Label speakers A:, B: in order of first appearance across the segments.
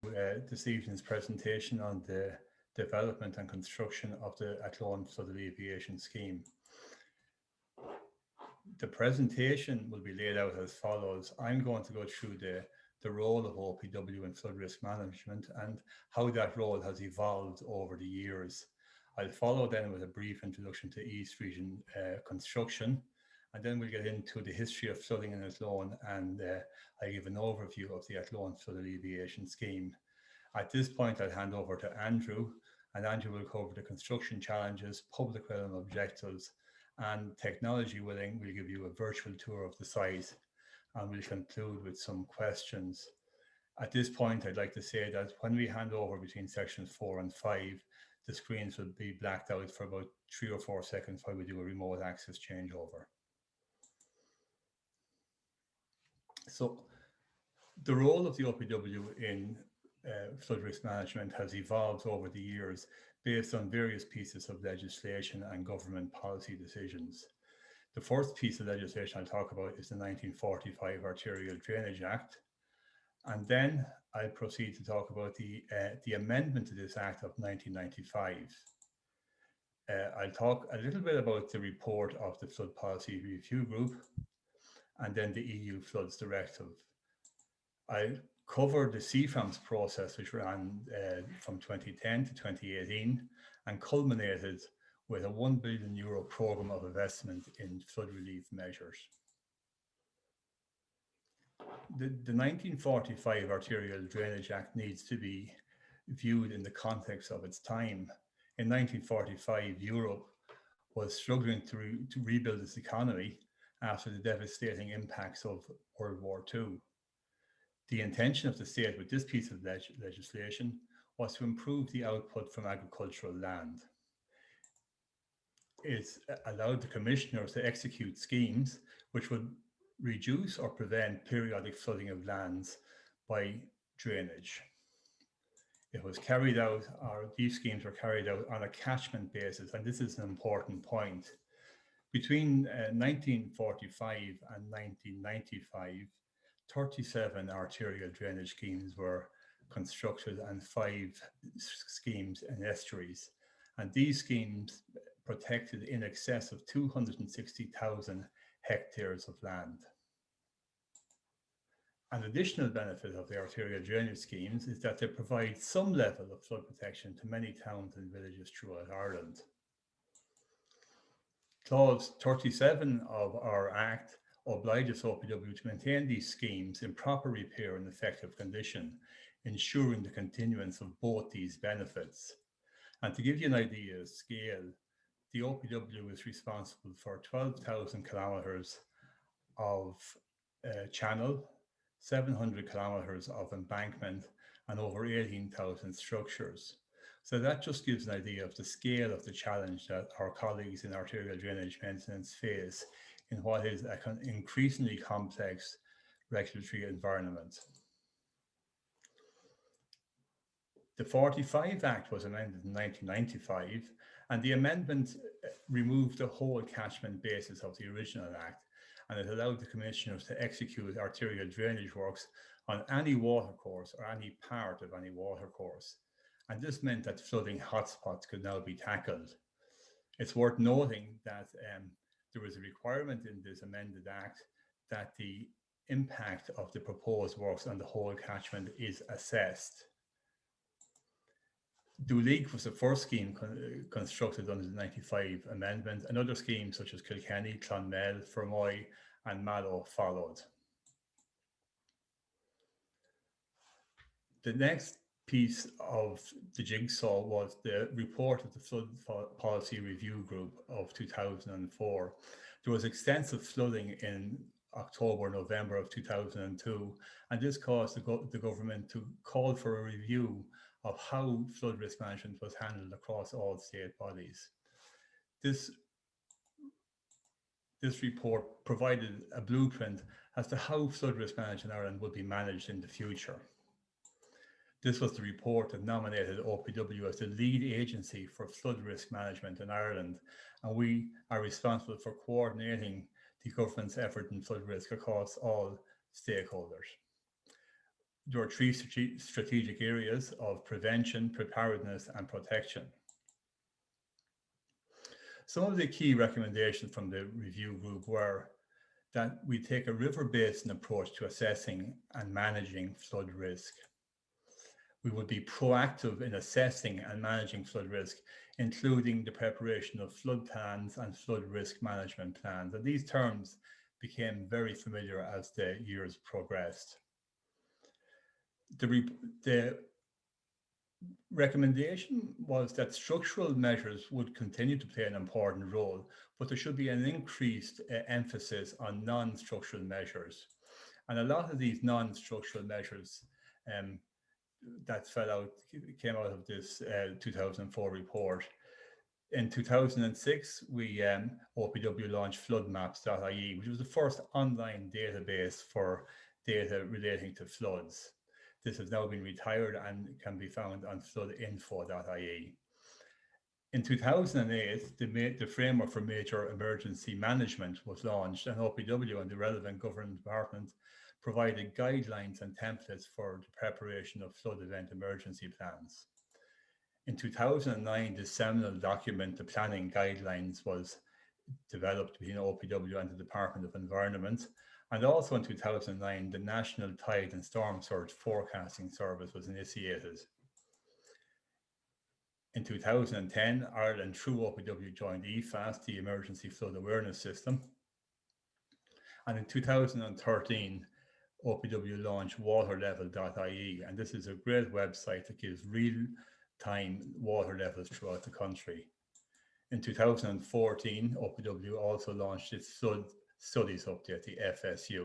A: this evening's presentation on the development and construction of the Athlone Flood Alleviation Scheme. The presentation will be laid out as follows. I'm going to go through the role of OPW in flood risk management and how that role has evolved over the years. I'll follow then with a brief introduction to East Region construction, and then we'll get into the history of flooding in Athlone, and I'll give an overview of the Athlone Flood Alleviation Scheme. At this point, I'll hand over to Andrew, and Andrew will cover the construction challenges, public realm objectives, and technology willing, we'll give you a virtual tour of the site, and we'll conclude with some questions. At this point, I'd like to say that when we hand over between sections 4 and 5, the screens will be blacked out for about 3 or 4 seconds while we do a remote access changeover. So the role of the OPW in flood risk management has evolved over the years based on various pieces of legislation and government policy decisions. The first piece of legislation I'll talk about is the 1945 Arterial Drainage Act, and then I'll proceed to talk about the amendment to this Act of 1995. I'll talk a little bit about the report of the Flood Policy Review Group, and then the EU Floods Directive. I'll cover the CFRAMS process, which ran from 2010 to 2018 and culminated with a €1 billion programme of investment in flood relief measures. The 1945 Arterial Drainage Act needs to be viewed in the context of its time. In 1945, Europe was struggling to rebuild its economy after the devastating impacts of World War II. The intention of the state with this piece of legislation was to improve the output from agricultural land. It allowed the commissioners to execute schemes which would reduce or prevent periodic flooding of lands by drainage. It was carried out, or these schemes were carried out on a catchment basis, and this is an important point. Between 1945 and 1995, 37 arterial drainage schemes were constructed and 5 schemes in estuaries. And these schemes protected in excess of 260,000 hectares of land. An additional benefit of the arterial drainage schemes is that they provide some level of flood protection to many towns and villages throughout Ireland. Clause 37 of our Act obliges OPW to maintain these schemes in proper repair and effective condition, ensuring the continuance of both these benefits. And to give you an idea of scale, the OPW is responsible for 12,000 kilometres of channel, 700 kilometres of embankment, and over 18,000 structures. So that just gives an idea of the scale of the challenge that our colleagues in arterial drainage maintenance face in what is an increasingly complex regulatory environment. The 45 Act was amended in 1995, and the amendment removed the whole catchment basis of the original Act, and it allowed the commissioners to execute arterial drainage works on any watercourse or any part of any watercourse. And this meant that flooding hotspots could now be tackled. It's worth noting that there was a requirement in this amended Act that the impact of the proposed works on the whole catchment is assessed. Duleek was the first scheme constructed under the 95 amendment, and other schemes such as Kilkenny, Clonmel, Fermoy and Mallow followed. The next piece of the jigsaw was the report of the Flood Policy Review Group of 2004. There was extensive flooding in October, November of 2002, and this caused the government to call for a review of how flood risk management was handled across all state bodies. This report provided a blueprint as to how flood risk management in Ireland would be managed in the future. This was the report that nominated OPW as the lead agency for flood risk management in Ireland, and we are responsible for coordinating the government's effort in flood risk across all stakeholders. There are three strategic areas of prevention, preparedness, and protection. Some of the key recommendations from the review group were that we take a river basin approach to assessing and managing flood risk. We would be proactive in assessing and managing flood risk, including the preparation of flood plans and flood risk management plans. And these terms became very familiar as the years progressed. The recommendation was that structural measures would continue to play an important role, but there should be an increased emphasis on non-structural measures. And a lot of these non-structural measures that came out of this 2004 report. In 2006, OPW launched floodmaps.ie, which was the first online database for data relating to floods. This has now been retired and can be found on floodinfo.ie. In 2008, the framework for major emergency management was launched, and OPW and the relevant government department provided guidelines and templates for the preparation of flood event emergency plans. In 2009, the seminal document, the planning guidelines, was developed between OPW and the Department of Environment. And also in 2009, the National Tide and Storm Surge Forecasting Service was initiated. In 2010, Ireland, through OPW, joined EFAS, the Emergency Flood Awareness System. And in 2013, OPW launched waterlevel.ie, and this is a great website that gives real-time water levels throughout the country. In 2014, OPW also launched its Flood Studies Update, the FSU.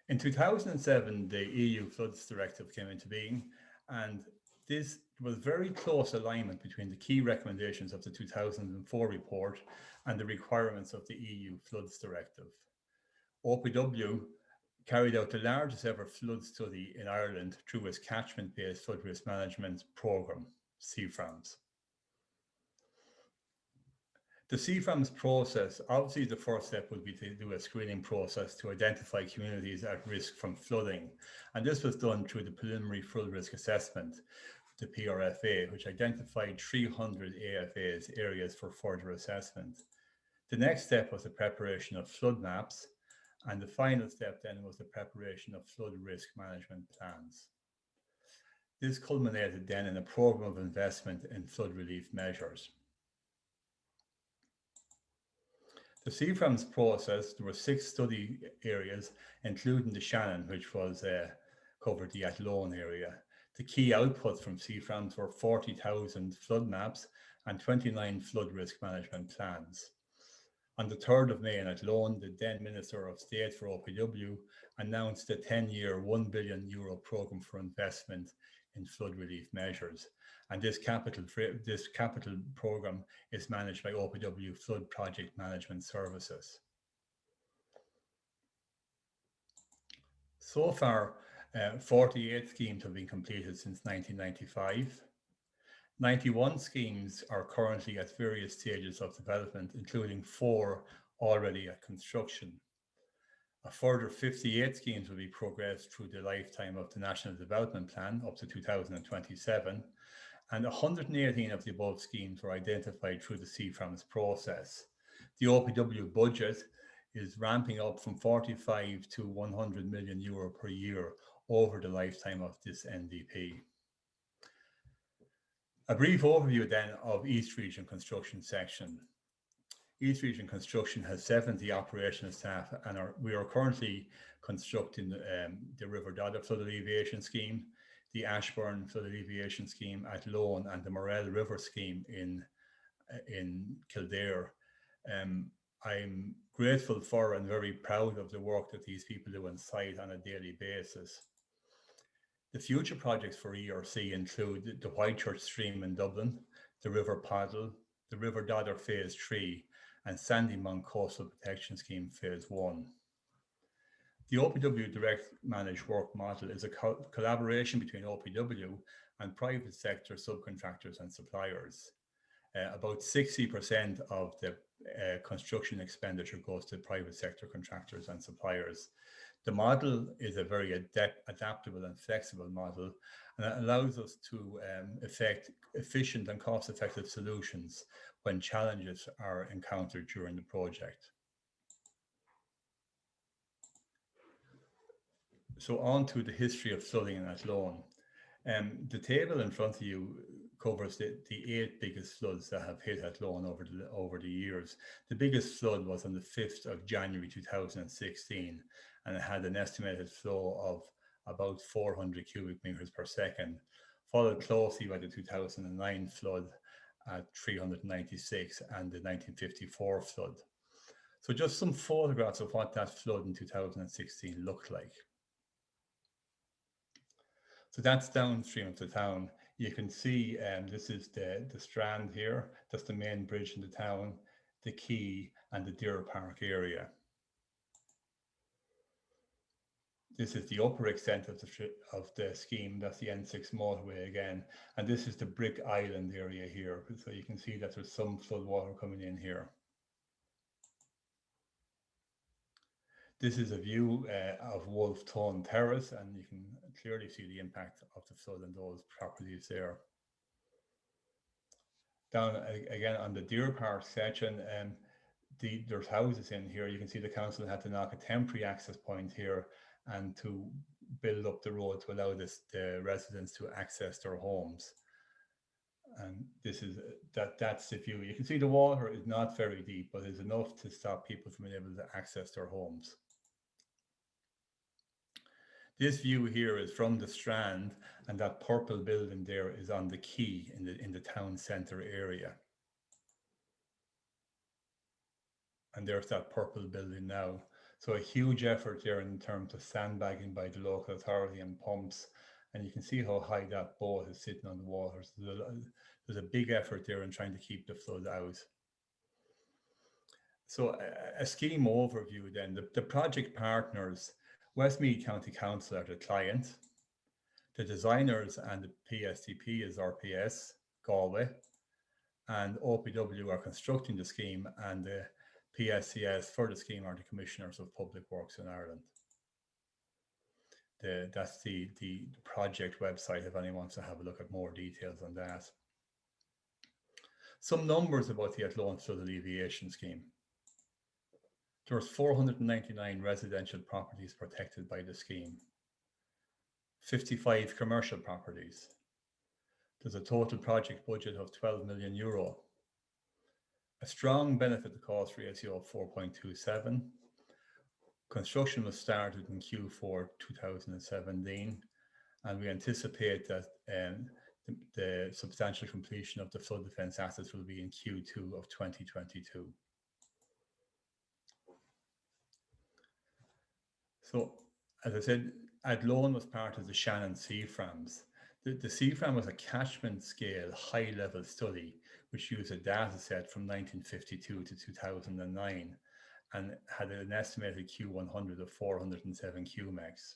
A: In 2007, the EU Floods Directive came into being, and this was very close alignment between the key recommendations of the 2004 report and the requirements of the EU Floods Directive. OPW carried out the largest ever flood study in Ireland through its catchment-based flood risk management programme, CFRAMS. The CFRAMS process, obviously the first step would be to do a screening process to identify communities at risk from flooding. And this was done through the preliminary flood risk assessment, the PRFA, which identified 300 AFAs, areas for further assessment. The next step was the preparation of flood maps. And the final step then was the preparation of flood risk management plans. This culminated then in a programme of investment in flood relief measures. The CFRAMS process, there were 6 study areas, including the Shannon, which was covered the Athlone area. The key outputs from CFRAMS were 40,000 flood maps and 29 flood risk management plans. On the 3rd of May in Athlone, the then Minister of State for OPW announced a 10-year €1 billion programme for investment in flood relief measures. And this capital programme is managed by OPW Flood Project Management Services. So far, 48 schemes have been completed since 1995. 91 schemes are currently at various stages of development, including 4 already at construction. A further 58 schemes will be progressed through the lifetime of the National Development Plan up to 2027, and 118 of the above schemes were identified through the CFRAMS process. The OPW budget is ramping up from 45 to €100 million per year over the lifetime of this NDP. A brief overview then of East Region Construction section. East Region Construction has 70 operational staff, and we are currently constructing the River Shannon Flood Alleviation Scheme, the Ashbourne Flood Alleviation Scheme at Athlone, and the Morel River Scheme in Kildare. I'm grateful for and very proud of the work that these people do on site on a daily basis. The future projects for ERC include the Whitechurch Stream in Dublin, the River Paddle, the River Dodder Phase 3, and Sandymount Coastal Protection Scheme Phase 1. The OPW Direct Managed Work model is a collaboration between OPW and private sector subcontractors and suppliers. About 60% of the construction expenditure goes to private sector contractors and suppliers. The model is a very adaptable and flexible model, and it allows us to effect efficient and cost-effective solutions when challenges are encountered during the project. So on to the history of flooding in Athlone. The table in front of you covers the 8 biggest floods that have hit Athlone over the years. The biggest flood was on the 5th of January 2016, and it had an estimated flow of about 400 cubic meters per second, followed closely by the 2009 flood at 396 and the 1954 flood. So just some photographs of what that flood in 2016 looked like. So that's downstream of the town. You can see this is the strand here. That's the main bridge in the town, the quay, and the Deer Park area. This is the upper extent of the scheme. That's the N6 motorway again. And this is the Brick Island area here. So you can see that there's some flood water coming in here. This is a view of Wolf Tone Terrace, and you can clearly see the impact of the flood on those properties there. Down again on the Deer Park section, there's houses in here. You can see the council had to knock a temporary access point here and to build up the road to allow the residents to access their homes. And this is that's the view. You can see the water is not very deep, but it's enough to stop people from being able to access their homes. This view here is from the Strand, and that purple building there is on the quay in the town centre area. And there's that purple building now. So a huge effort there in terms of sandbagging by the local authority and pumps. And you can see how high that boat is sitting on the water. So there's a big effort there in trying to keep the flood out. So a scheme overview then. The project partners, Westmeath County Council are the client. The designers and the PSTP is RPS, Galway. And OPW are constructing the scheme, and the PSCS for the scheme are the Commissioners of Public Works in Ireland. That's the project website if anyone wants to have a look at more details on that. Some numbers about the Athlone Flood Alleviation Scheme. There's 499 residential properties protected by the scheme, 55 commercial properties. There's a total project budget of €12 million. A strong benefit to cost ratio of 4.27. Construction was started in Q4 2017, and we anticipate that the substantial completion of the flood defence assets will be in Q2 of 2022. So, as I said, Athlone was part of the Shannon Seaframs. The Seafram was a catchment scale high level study which used a data set from 1952 to 2009 and had an estimated Q100 of 407 QMEX.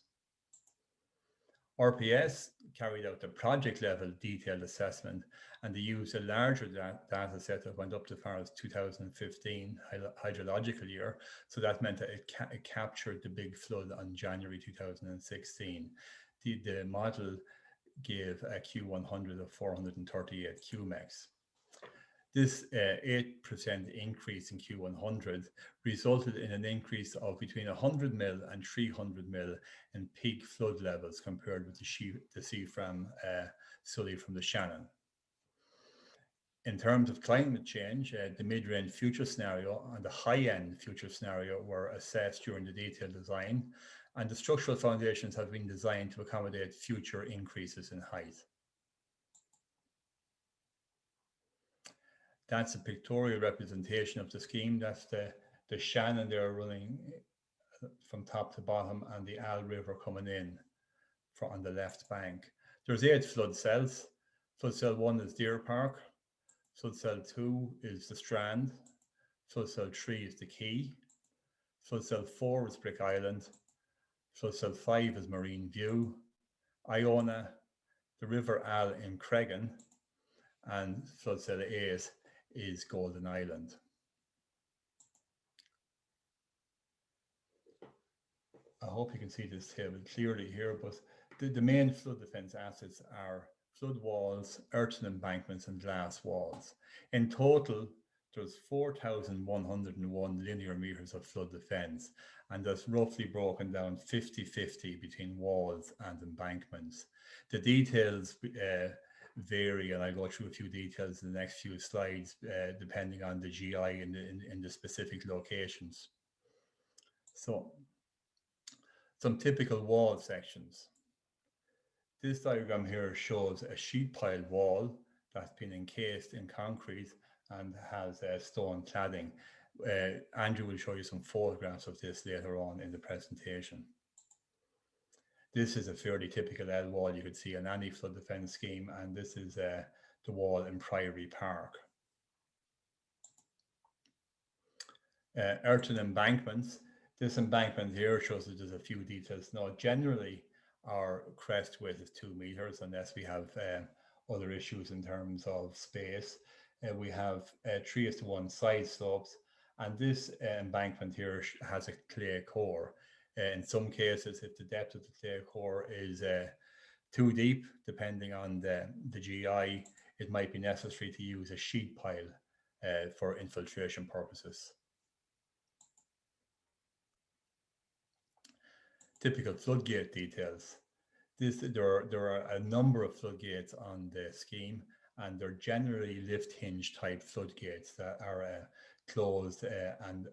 A: RPS carried out the project level detailed assessment, and they used a larger data set that went up to far as 2015 hydrological year. So that meant that it captured the big flood on January 2016. The model gave a Q100 of 438 QMEX. This 8% increase in Q100 resulted in an increase of between 100 mil and 300 mil in peak flood levels compared with the Seafram study from the Shannon. In terms of climate change, the mid-range future scenario and the high-end future scenario were assessed during the detailed design, and the structural foundations have been designed to accommodate future increases in height. That's a pictorial representation of the scheme. That's the Shannon there running from top to bottom, and the Al River coming in on the left bank. There's 8 flood cells. Flood cell 1 is Deer Park. Flood cell 2 is the Strand. Flood cell 3 is the Quay. Flood cell 4 is Brick Island. Flood cell 5 is Marine View, Iona, the River Al in Cregan, and flood cell 8 is Golden Island. I hope you can see this table clearly here, but the main flood defence assets are flood walls, earthen embankments and glass walls. In total, there's 4,101 linear metres of flood defence, and that's roughly broken down 50-50 between walls and embankments. The details vary, and I'll go through a few details in the next few slides, depending on the GI in the specific locations. So, some typical wall sections. This diagram here shows a sheet pile wall that's been encased in concrete and has stone cladding. Andrew will show you some photographs of this later on in the presentation. This is a fairly typical L wall you could see on any flood defence scheme, and this is the wall in Priory Park. Earthen embankments. This embankment here shows that there's a few details. Now, generally, our crest width is 2 meters, unless we have other issues in terms of space. We have 3:1 side slopes, and this embankment here has a clay core. In some cases, if the depth of the clay core is too deep, depending on the GI, it might be necessary to use a sheet pile for infiltration purposes. Typical floodgate details. There are a number of floodgates on the scheme, and they're generally lift hinge type floodgates that are closed and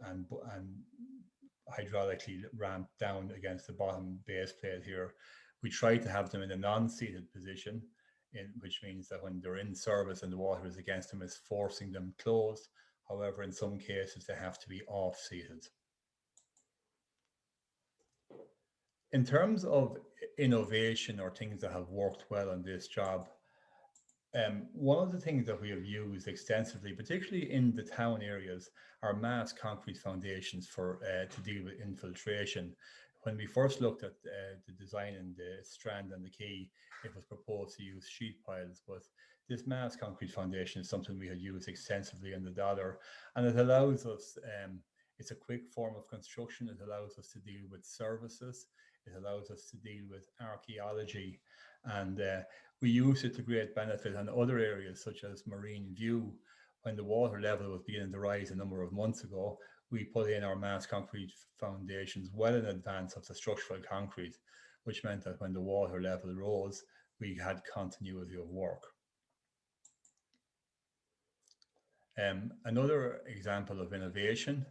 A: hydraulically ramped down against the bottom base plate here. We try to have them in a non-seated position, which means that when they're in service and the water is against them, it's forcing them closed. However, in some cases, they have to be off-seated. In terms of innovation or things that have worked well on this job, one of the things that we have used extensively, particularly in the town areas, are mass concrete foundations for to deal with infiltration. When we first looked at the design in the Strand and the Quay, it was proposed to use sheet piles, but this mass concrete foundation is something we had used extensively in the Dollar, and it allows us, it's a quick form of construction. It allows us to deal with services. It allows us to deal with archaeology, and we use it to great benefit in other areas such as Marine View. When the water level was beginning to rise a number of months ago, we put in our mass concrete foundations well in advance of the structural concrete, which meant that when the water level rose, we had continuity of work. Another example of innovation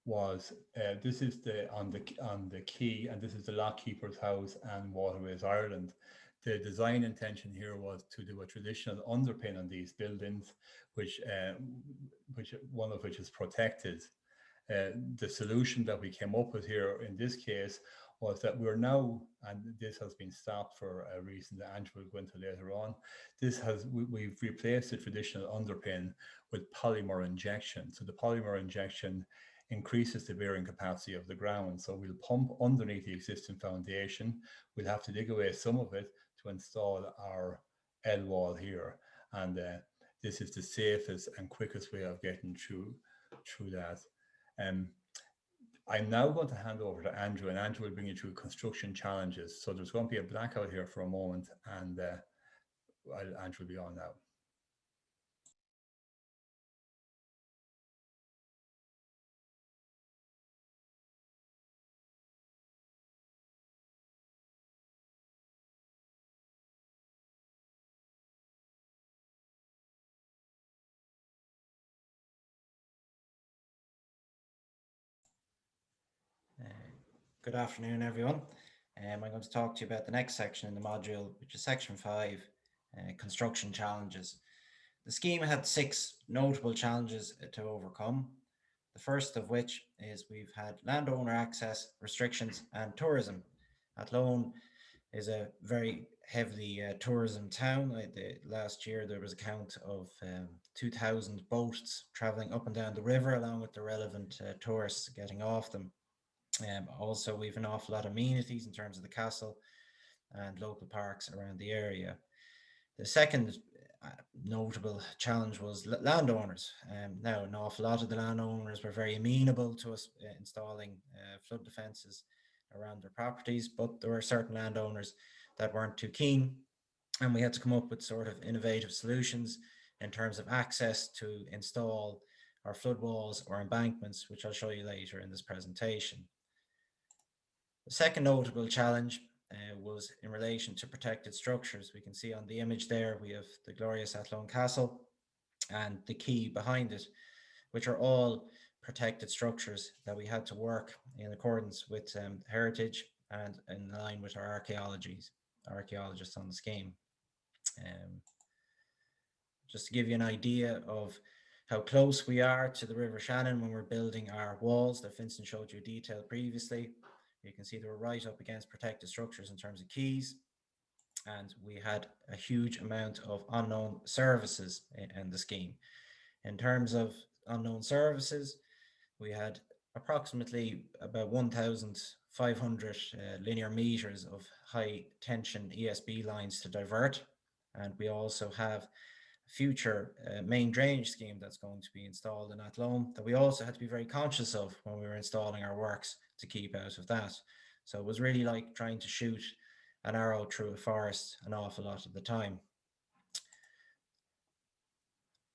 A: was this is on the quay, and this is the Lockkeeper's House and Waterways Ireland. The design intention here was to do a traditional underpin on these buildings, which one of which is protected. The solution that we came up with here in this case was that we're now, and this has been stopped for a reason that Andrew will go into later on, we've replaced the traditional underpin with polymer injection. So the polymer injection increases the bearing capacity of the ground. So we'll pump underneath the existing foundation. We'll have to dig away some of it to install our L wall here. And this is the safest and quickest way of getting through that. I'm now going to hand over to Andrew, and Andrew will bring you through construction challenges. So there's going to be a blackout here for a moment, and Andrew will be on now.
B: Good afternoon, everyone. I'm going to talk to you about the next section in the module, which is section 5, construction challenges. The scheme had 6 notable challenges to overcome. The first of which is we've had landowner access restrictions and tourism. Athlone is a very heavily tourism town. Last year there was a count of 2,000 boats traveling up and down the river, along with the relevant tourists getting off them. Also, we've an awful lot of amenities in terms of the castle and local parks around the area. The second notable challenge was landowners. Now, an awful lot of the landowners were very amenable to us installing flood defences. around their properties, but there were certain landowners that weren't too keen, and we had to come up with sort of innovative solutions in terms of access to install our flood walls or embankments, which I'll show you later in this presentation. The second notable challenge was in relation to protected structures. We can see on the image there, we have the glorious Athlone Castle and the quay behind it, which are all protected structures that we had to work in accordance with heritage and in line with our archaeologists on the scheme. Just to give you an idea of how close we are to the River Shannon when we're building our walls that Vincent showed you detail previously. You can see they were right up against protected structures in terms of quays, and we had a huge amount of unknown services in the scheme. In terms of unknown services, we had approximately about 1,500 linear meters of high tension ESB lines to divert, and we also have a future main drainage scheme that's going to be installed in Athlone that we also had to be very conscious of when we were installing our works to keep out of that. So it was really like trying to shoot an arrow through a forest an awful lot of the time.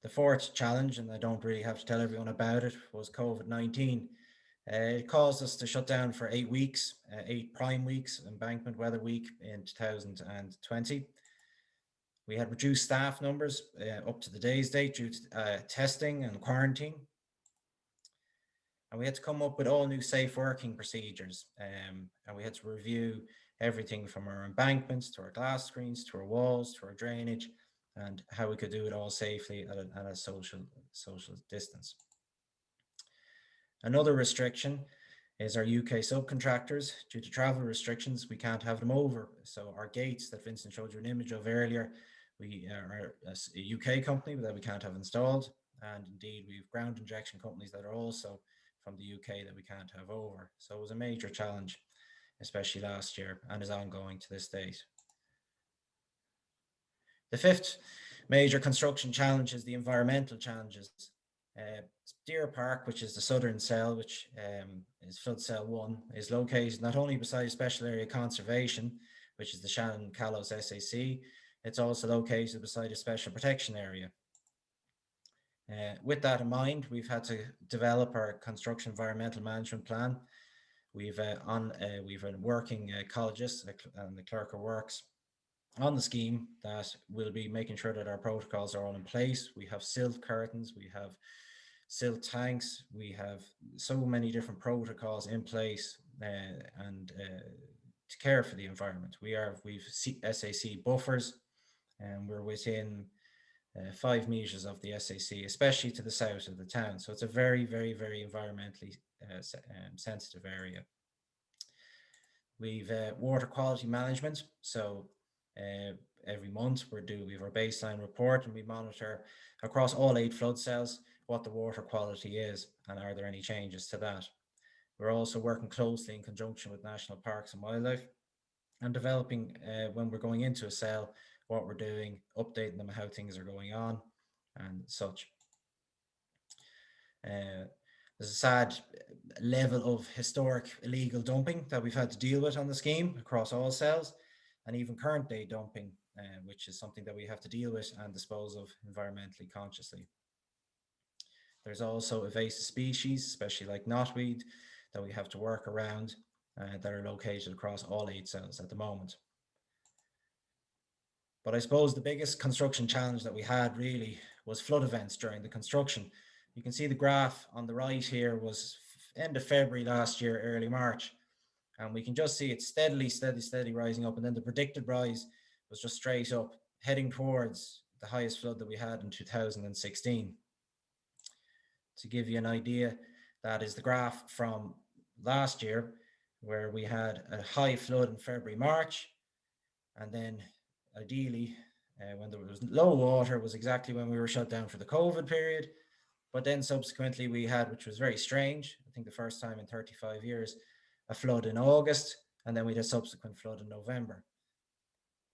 B: The fourth challenge, and I don't really have to tell everyone about it, was COVID-19. It caused us to shut down for 8 weeks, 8 prime weeks, embankment weather week in 2020. We had reduced staff numbers up to the day's date due to testing and quarantine. And we had to come up with all new safe working procedures. And we had to review everything from our embankments to our glass screens, to our walls, to our drainage, and how we could do it all safely at a social distance. Another restriction is our UK subcontractors. Due to travel restrictions, we can't have them over. So our gates that Vincent showed you an image of earlier, we are a UK company that we can't have installed. And indeed, we have ground injection companies that are also from the UK that we can't have over. So it was a major challenge, especially last year, and is ongoing to this date. The fifth major construction challenge is the environmental challenges. Deer Park, which is the southern cell, which is flood cell 1, is located not only beside special area conservation, which is the Shannon Callows SAC, it's also located beside a special protection area. With that in mind, we've had to develop our construction environmental management plan. We've a working ecologist and the clerk of works on the scheme that will be making sure that our protocols are all in place. We have silt curtains, we have silt tanks, we have so many different protocols in place and to care for the environment. We've SAC buffers, and we're within 5 meters of the SAC, especially to the south of the town. So it's a very, very, very environmentally sensitive area. We've water quality management. So every month we have our baseline report, and we monitor across all 8 flood cells what the water quality is and are there any changes to that. We're also working closely in conjunction with National Parks and Wildlife and developing when we're going into a cell what we're doing, updating them how things are going on and such. There's a sad level of historic illegal dumping that we've had to deal with on the scheme across all cells, and even current day dumping, which is something that we have to deal with and dispose of environmentally consciously. There's also invasive species, especially like knotweed, that we have to work around that are located across all 8 cells at the moment. But I suppose the biggest construction challenge that we had really was flood events during the construction. You can see the graph on the right here was end of February last year, early March. And we can just see it steadily rising up. And then the predicted rise was just straight up, heading towards the highest flood that we had in 2016. To give you an idea, that is the graph from last year, where we had a high flood in February, March, and then ideally, when there was low water was exactly when we were shut down for the COVID period. But then subsequently we had, which was very strange, I think the first time in 35 years, a flood in August, and then we had a subsequent flood in November.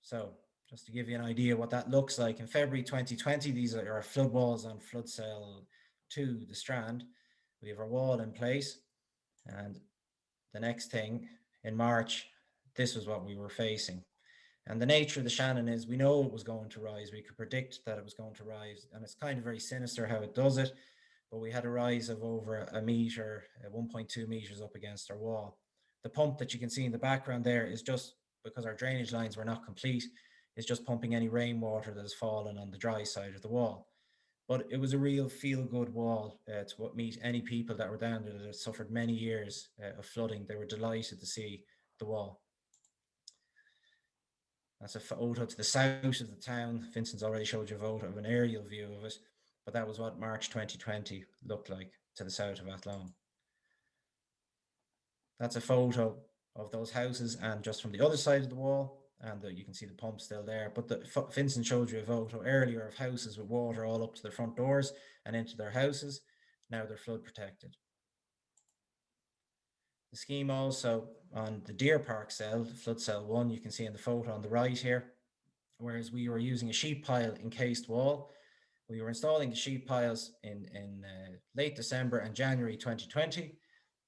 B: So just to give you an idea what that looks like, in February 2020, these are our flood walls on flood cell 2, the Strand. We have our wall in place, and the next thing in March, this was what we were facing. And the nature of the Shannon is we know it was going to rise. We could predict that it was going to rise. And it's kind of very sinister how it does it. But we had a rise of over a metre, 1.2 metres up against our wall. The pump that you can see in the background there is just because our drainage lines were not complete, is just pumping any rainwater that has fallen on the dry side of the wall. But it was a real feel-good wall to meet any people that were down there that had suffered many years of flooding. They were delighted to see the wall. That's a photo to the south of the town. Vincent's already showed you a photo of an aerial view of it, but that was what March 2020 looked like to the south of Athlone. That's a photo of those houses and just from the other side of the wall, and you can see the pump still there. But Vincent showed you a photo earlier of houses with water all up to their front doors and into their houses. Now they're flood protected. The scheme also on the Deer Park cell, flood cell 1, you can see in the photo on the right here, whereas we were using a sheet pile encased wall. We were installing the sheet piles in late December and January 2020.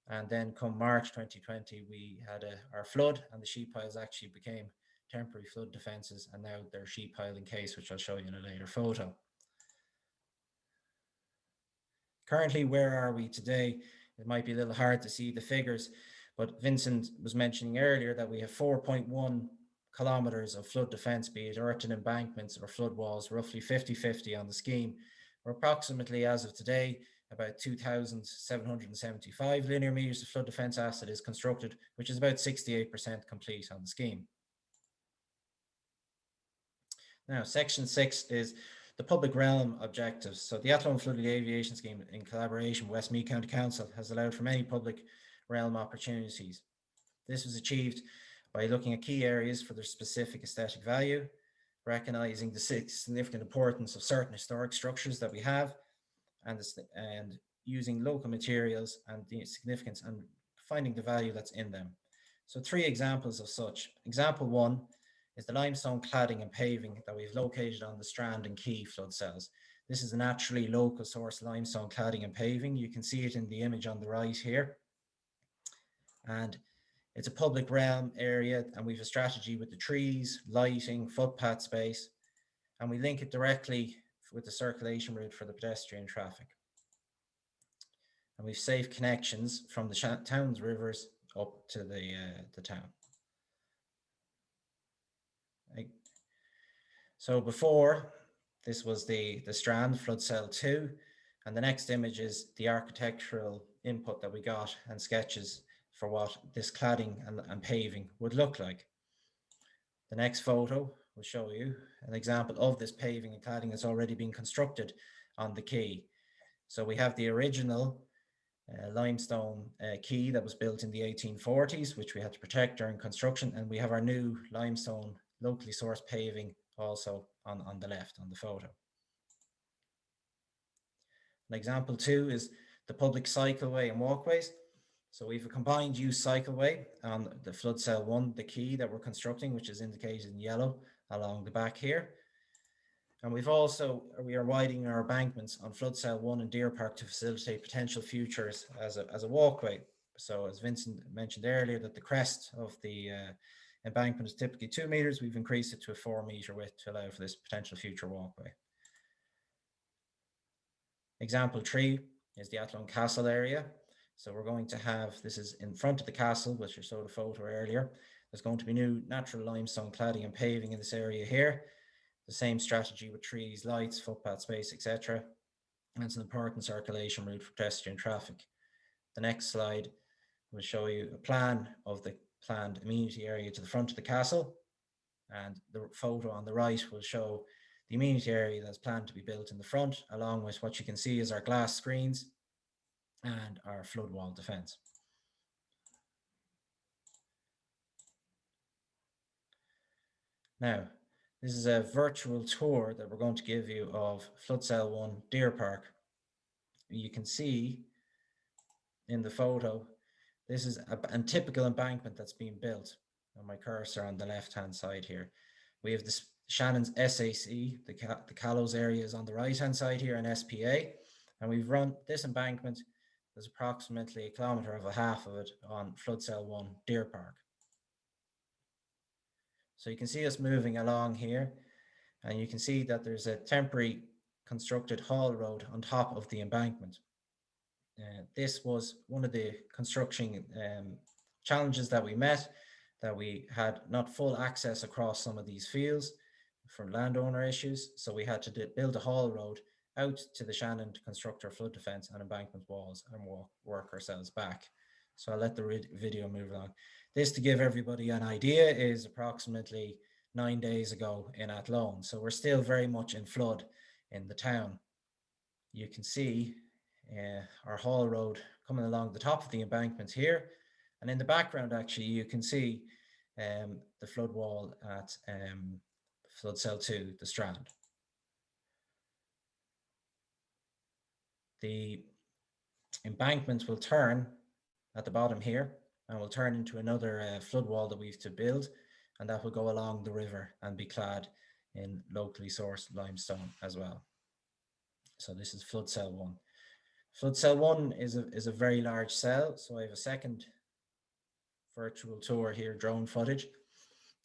B: And then come March 2020, we had our flood, and the sheet piles actually became temporary flood defences, and now they're sheet pile encased, which I'll show you in a later photo. Currently, where are we today? It might be a little hard to see the figures, but Vincent was mentioning earlier that we have 4.1 kilometres of flood defence, be it earthen embankments or flood walls, roughly 50-50 on the scheme. We're approximately, as of today, about 2,775 linear metres of flood defence asset is constructed, which is about 68% complete on the scheme. Now, Section 6 is the public realm objectives. So the Athlone Flood Alleviation Scheme, in collaboration with Westmeath County Council, has allowed for many public realm opportunities. This was achieved by looking at key areas for their specific aesthetic value, recognising the significant importance of certain historic structures that we have, and using local materials and the significance and finding the value that's in them. So 3 examples of such. Example 1 is the limestone cladding and paving that we've located on the Strand and Quay flood cells. This is a naturally local source limestone cladding and paving. You can see it in the image on the right here. And it's a public realm area, and we've a strategy with the trees, lighting, footpath space, and we link it directly with the circulation route for the pedestrian traffic. And we've safe connections from the town's rivers up to the town. So before, this was the Strand flood cell 2, and the next image is the architectural input that we got and sketches for what this cladding and paving would look like. The next photo will show you an example of this paving and cladding that's already been constructed on the quay. So we have the original limestone quay that was built in the 1840s, which we had to protect during construction, and we have our new limestone locally sourced paving also on the left on the photo. And example 2 is the public cycleway and walkways. So we have a combined use cycleway on the flood cell 1, the quay that we're constructing, which is indicated in yellow along the back here. And we are widening our embankments on flood cell 1 and Deer Park to facilitate potential futures as a walkway. So as Vincent mentioned earlier, that the crest of the embankment is typically 2 meters, we've increased it to a 4 meter width to allow for this potential future walkway. Example 3 is the Athlone Castle area. So we're going to have, this is in front of the castle, which I showed a photo earlier. There's going to be new natural limestone cladding and paving in this area here. The same strategy with trees, lights, footpath space, etc. And it's an important circulation route for pedestrian traffic. The next slide will show you a plan of the planned amenity area to the front of the castle. And the photo on the right will show the amenity area that's planned to be built in the front, along with what you can see is our glass screens and our flood wall defence. Now, this is a virtual tour that we're going to give you of flood cell 1 Deer Park. You can see in the photo, this is a typical embankment that's being built. And my cursor on the left hand side here. We have this Shannon's SAC, the Callows area is on the right hand side here, and SPA. And we've run this embankment. There's approximately 1.5 kilometers of it on flood cell 1 Deer Park. So you can see us moving along here, and you can see that there's a temporary constructed haul road on top of the embankment. This was one of the construction challenges that we met, that we had not full access across some of these fields from landowner issues. So we had to build a haul road out to the Shannon to construct our flood defence and embankment walls and work ourselves back. So I'll let the video move along. This, to give everybody an idea, is approximately 9 days ago in Athlone. So we're still very much in flood in the town. You can see our haul road coming along the top of the embankment here. And in the background, actually, you can see the flood wall at flood cell 2, the Strand. The embankment will turn at the bottom here and will turn into another flood wall that we have to build, and that will go along the river and be clad in locally sourced limestone as well. So this is flood cell 1. Flood cell 1 is a very large cell, so I have a second virtual tour here, drone footage.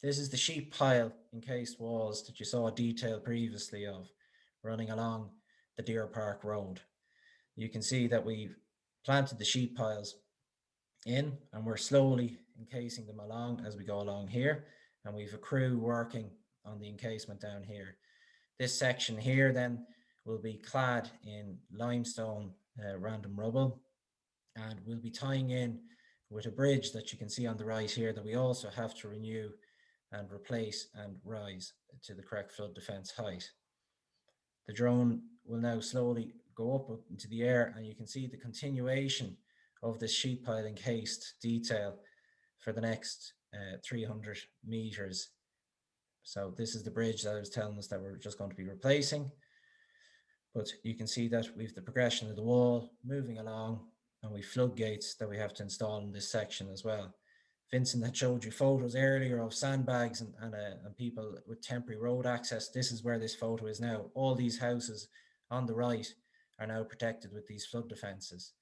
B: This is the sheep pile encased walls that you saw a detail previously of running along the Deer Park Road. You can see that we've planted the sheep piles in, and we're slowly encasing them along as we go along here, and we've a crew working on the encasement down here. This section here then will be clad in limestone random rubble, and we'll be tying in with a bridge that you can see on the right here that we also have to renew and replace and rise to the correct flood defence height. The drone will now slowly go up into the air, and you can see the continuation of this sheep pile encased detail for the next 300 meters. So this is the bridge that I was telling us that we're just going to be replacing. But you can see that we've the progression of the wall moving along, and we've floodgates that we have to install in this section as well. Vincent had showed you photos earlier of sandbags and people with temporary road access. This is where this photo is now. All these houses on the right are now protected with these flood defences.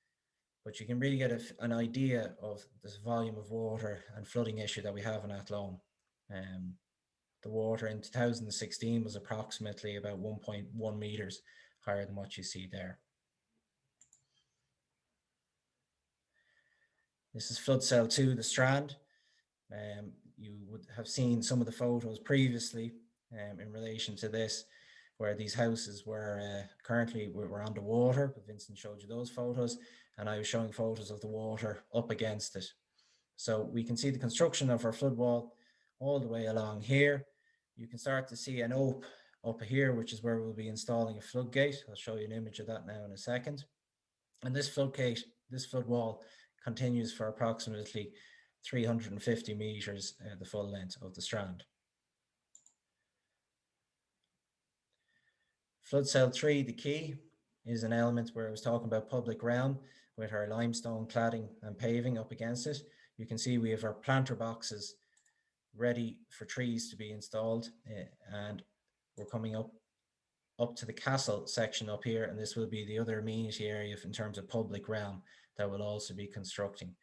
B: But you can really get an idea of this volume of water and flooding issue that we have in Athlone. The water in 2016 was approximately about 1.1 metres higher than what you see there. This is flood cell 2, the Strand. You would have seen some of the photos previously in relation to this, where these houses were currently were underwater, but Vincent showed you those photos, and I was showing photos of the water up against it. So we can see the construction of our flood wall all the way along here. You can start to see an ope up here, which is where we'll be installing a floodgate. I'll show you an image of that now in a second. And this floodgate, this flood wall, continues for approximately 350 meters, the full length of the Strand. Flood cell 3, the key, is an element where I was talking about public realm with our limestone cladding and paving up against it. You can see we have our planter boxes ready for trees to be installed, and we're coming up to the castle section up here, and this will be the other amenity area in terms of public realm that will also be constructing.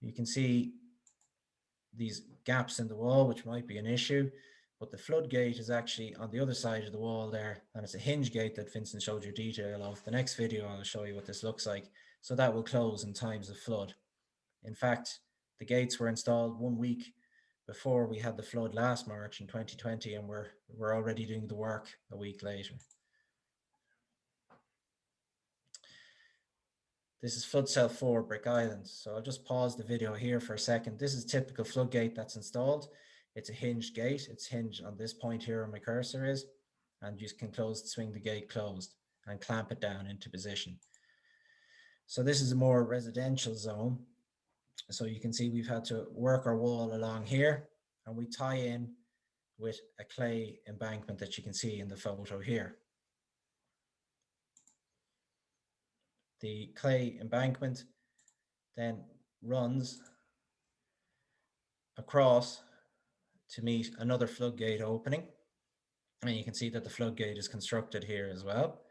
B: You can see these gaps in the wall, which might be an issue, but the floodgate is actually on the other side of the wall there, and it's a hinge gate that Vincent showed you detail of. The next video I'll show you what this looks like. So that will close in times of flood. In fact, the gates were installed 1 week before we had the flood last March in 2020, and we're already doing the work a week later. This is flood cell 4, Brick Island. So I'll just pause the video here for a second. This is a typical floodgate that's installed. It's a hinged gate. It's hinged on this point here where my cursor is, and you can swing the gate closed and clamp it down into position. So this is a more residential zone. So you can see we've had to work our wall along here, and we tie in with a clay embankment that you can see in the photo here. The clay embankment then runs across to meet another floodgate opening, and you can see that the floodgate is constructed here as well.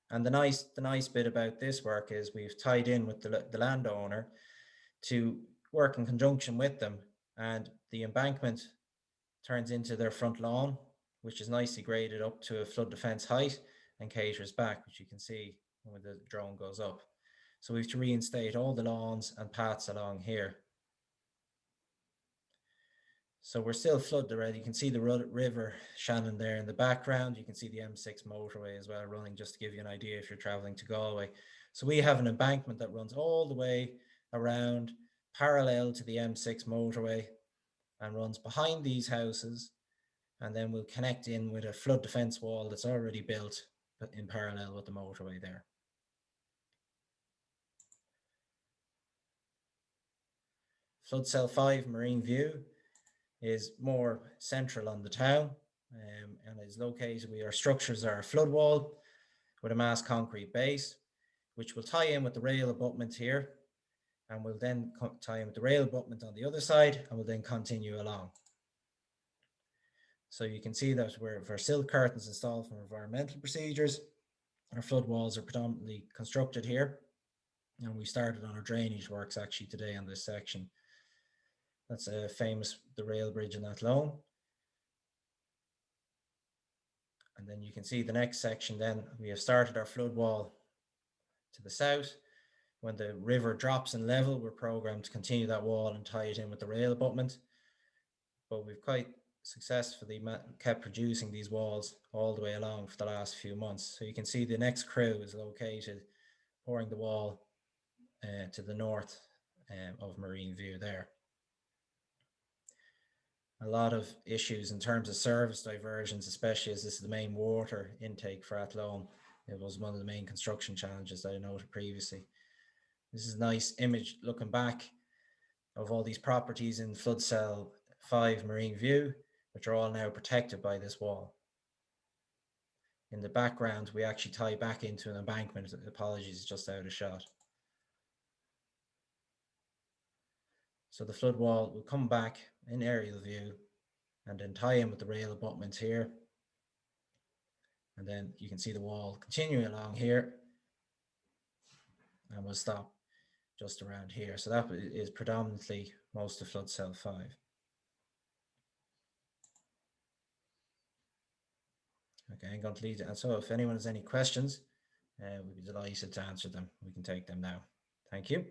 B: And the nice bit about this work is we've tied in with the landowner to work in conjunction with them and the embankment turns into their front lawn, which is nicely graded up to a flood defence height and caters back, which you can see when the drone goes up. So we have to reinstate all the lawns and paths along here. So we're still flood already. You can see the River Shannon there in the background. You can see the M6 motorway as well running, just to give you an idea if you're traveling to Galway. So we have an embankment that runs all the way around parallel to the M6 motorway and runs behind these houses, and then we'll connect in with a flood defence wall that's already built in parallel with the motorway there. Flood Cell 5 Marine View is more central on the town and is located where our structures are a flood wall with a mass concrete base, which will tie in with the rail abutment here, and will then tie in with the rail abutment on the other side, and will then continue along. So you can see that for silt curtains installed for environmental procedures, our flood walls are predominantly constructed here, and we started on our drainage works actually today on this section. That's a famous, the rail bridge in Athlone. And then you can see the next section then, we have started our flood wall to the south. When the river drops in level, we're programmed to continue that wall and tie it in with the rail abutment. But we've quite successfully kept producing these walls all the way along for the last few months. So you can see the next crew is located pouring the wall to the north of Marine View there. A lot of issues in terms of service diversions, especially as this is the main water intake for Athlone. It was one of the main construction challenges that I noted previously. This is a nice image looking back of all these properties in Flood Cell 5 Marine View, which are all now protected by this wall. In the background, we actually tie back into an embankment. Apologies, just out of shot. So the flood wall will come back in aerial view and then tie in with the rail abutment here. And then you can see the wall continuing along here, and we'll stop just around here. So that is predominantly most of Flood Cell 5. Okay, I'm going to leave it. And so if anyone has any questions, we'd be delighted to answer them. We can take them now. Thank you.